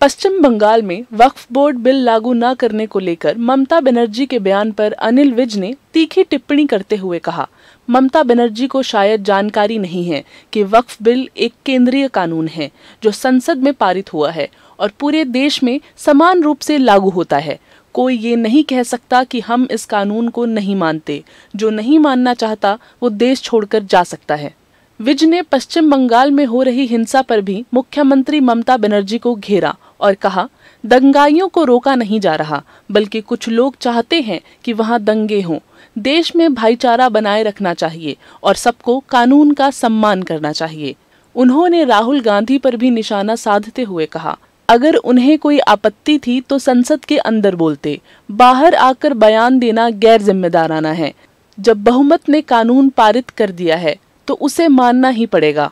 पश्चिम बंगाल में वक्फ board bill लागू न करने को लेकर ममता बनर्जी के बयान पर अनिल विज ने तीखी टिप्पणी करते हुए कहा, ममता बनर्जी को शायद जानकारी नहीं है कि वक्फ बिल एक केंद्रीय कानून है जो संसद में पारित हुआ है और पूरे देश में समान रूप से लागू होता है। कोई ये नहीं कह सकता कि हम इस कानून को नहीं मानते। जो नहीं मानना चाहता वो देश छोड़कर जा सकता है। विज ने पश्चिम बंगाल में हो रही हिंसा पर भी मुख्यमंत्री ममता बनर्जी को घेरा और कहा, दंगाइयों को रोका नहीं जा रहा, बल्कि कुछ लोग चाहते हैं कि वहां दंगे हों। देश में भाईचारा बनाए रखना चाहिए और सबको कानून का सम्मान करना चाहिए। उन्होंने राहुल गांधी पर भी निशाना साधते हुए कहा, अगर उन्हें कोई आपत्ति थी तो संसद के अंदर बोलते, बाहर आकर बयान देना गैर जिम्मेदाराना है। जब बहुमत ने कानून पारित कर दिया है तो उसे मानना ही पड़ेगा।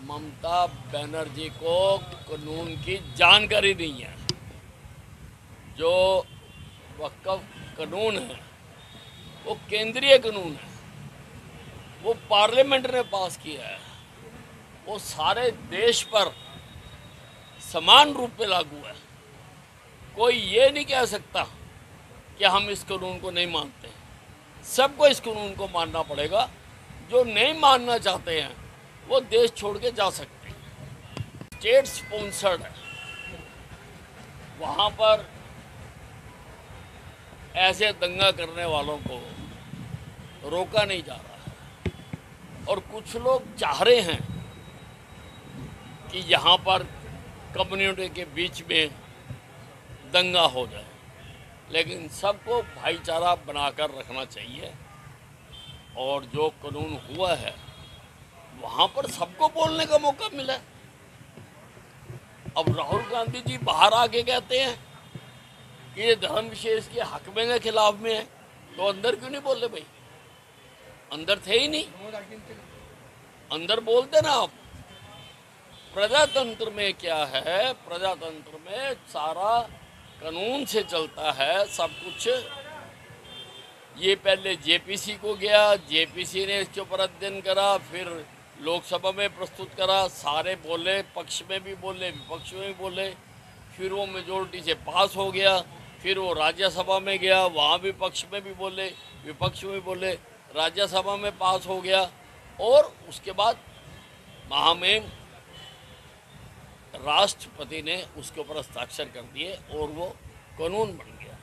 ममता बनर्जी को कानून की जानकारी नहीं है। जो वक्फ कानून है वो केंद्रीय कानून है, वो पार्लियामेंट ने पास किया है, वो सारे देश पर समान रूप में लागू है। कोई ये नहीं कह सकता कि हम इस कानून को नहीं मानते। सबको इस कानून को मानना पड़ेगा। जो नहीं मानना चाहते हैं वो देश छोड़ के जा सकते हैं। स्टेट स्पॉन्सर्ड है, वहाँ पर ऐसे दंगा करने वालों को रोका नहीं जा रहा है। और कुछ लोग चाह रहे हैं कि यहाँ पर कम्युनिटी के बीच में दंगा हो जाए, लेकिन सबको भाईचारा बनाकर रखना चाहिए। और जो कानून हुआ है वहाँ पर सबको बोलने का मौका मिला। अब राहुल गांधी जी बाहर आके कहते हैं कि ये धर्म विशेष के हक में के खिलाफ में है, तो अंदर क्यों नहीं बोले भाई? अंदर थे ही नहीं, अंदर बोलते ना आप। प्रजातंत्र में क्या है? प्रजातंत्र में सारा कानून से चलता है सब कुछ। ये पहले जेपीसी को गया, जेपीसी ने इसके ऊपर अध्ययन करा, फिर लोकसभा में प्रस्तुत करा, सारे बोले, पक्ष में भी बोले, विपक्ष में भी बोले, फिर वो मेजोरिटी से पास हो गया, फिर वो राज्यसभा में गया, वहाँ भी पक्ष में भी बोले, विपक्ष में भी बोले, राज्यसभा में पास हो गया और उसके बाद महामहिम राष्ट्रपति ने उसके ऊपर हस्ताक्षर कर दिए और वो कानून बन गया।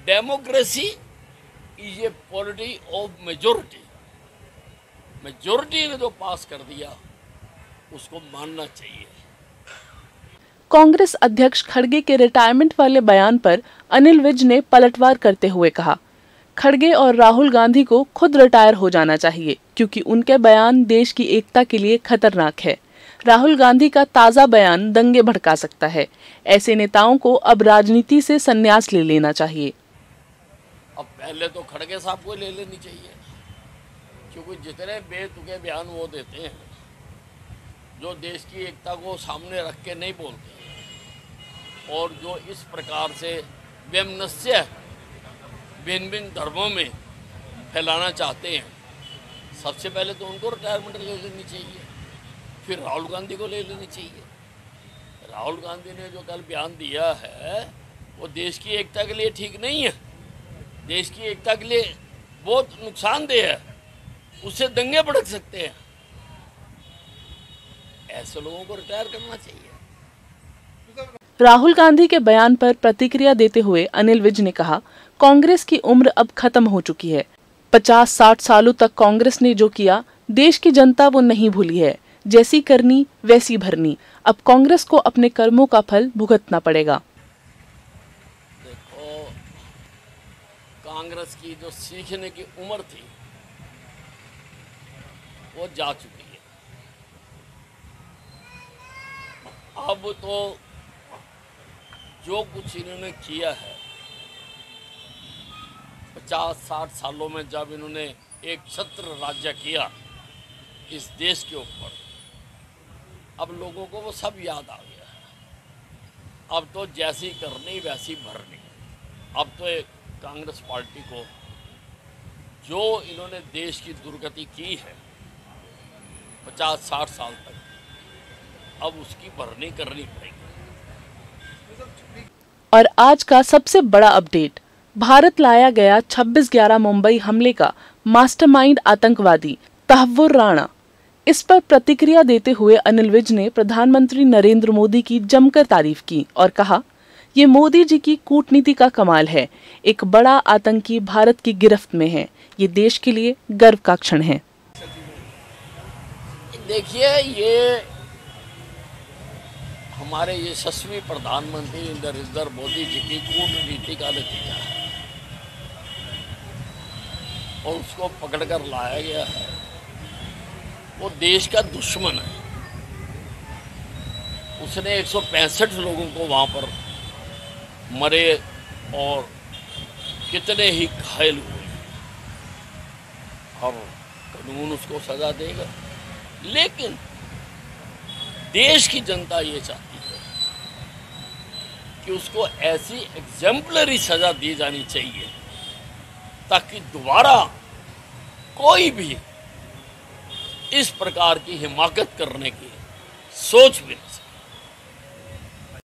Democracy is a polity of majority. Majority ने जो पास कर दिया उसको मानना चाहिए। कांग्रेस अध्यक्ष खड़गे के रिटायरमेंट वाले बयान पर अनिल विज ने पलटवार करते हुए कहा, खड़गे और राहुल गांधी को खुद रिटायर हो जाना चाहिए क्योंकि उनके बयान देश की एकता के लिए खतरनाक है। राहुल गांधी का ताज़ा बयान दंगे भड़का सकता है। ऐसे नेताओं को अब राजनीति से संन्यास ले लेना चाहिए। अब पहले तो खड़गे साहब को ले लेनी चाहिए, क्योंकि जितने बेतुके बयान वो देते हैं, जो देश की एकता को सामने रख के नहीं बोलते और जो इस प्रकार से वैमनस्य भिन्न भिन्न धर्मों में फैलाना चाहते हैं, सबसे पहले तो उनको रिटायरमेंट ले लेनी चाहिए, फिर राहुल गांधी को ले लेनी चाहिए। राहुल गांधी ने जो कल बयान दिया है वो देश की एकता के लिए ठीक नहीं है, देश की एकता के लिए बहुत नुकसानदेह है, उससे दंगे भड़क सकते हैं। ऐसे लोगों को रिटायर करना चाहिए। राहुल गांधी के बयान पर प्रतिक्रिया देते हुए अनिल विज ने कहा, कांग्रेस की उम्र अब खत्म हो चुकी है। 50-60 सालों तक कांग्रेस ने जो किया देश की जनता वो नहीं भूली है। जैसी करनी वैसी भरनी। अब कांग्रेस को अपने कर्मों का फल भुगतना पड़ेगा। देखो, कांग्रेस की जो सीखने की उम्र थी वो जा चुकी है। अब तो जो कुछ इन्होंने किया है 50-60 सालों में, जब इन्होंने एक छत्र राज्य किया इस देश के ऊपर, अब लोगों को वो सब याद आ गया है। अब तो जैसी करनी वैसी भरनी। अब तो एक कांग्रेस पार्टी को जो इन्होंने देश की दुर्गति की है 50-60 साल तक, अब उसकी भरनी करनी पड़ेगी। और आज का सबसे बड़ा अपडेट, भारत लाया गया 26/11 मुंबई हमले का मास्टरमाइंड आतंकवादी तहव्वुर राणा। इस पर प्रतिक्रिया देते हुए अनिल विज ने प्रधानमंत्री नरेंद्र मोदी की जमकर तारीफ की और कहा, ये मोदी जी की कूटनीति का कमाल है। एक बड़ा आतंकी भारत की गिरफ्त में है। ये देश के लिए गर्व का क्षण है। देखिए, ये हमारे यशस्वी प्रधानमंत्री नरेंद्र मोदी जी की कूटनीति का नतीजा है और उसको पकड़कर लाया गया है। वो देश का दुश्मन है। उसने 165 लोगों को वहाँ पर मरे और कितने ही घायल हुए और कानून उसको सजा देगा। लेकिन देश की जनता ये चाहती है कि उसको ऐसी एग्जेम्पलरी सजा दी जानी चाहिए ताकि दोबारा कोई भी इस प्रकार की हिमाकत करने की सोच भी नहीं सके।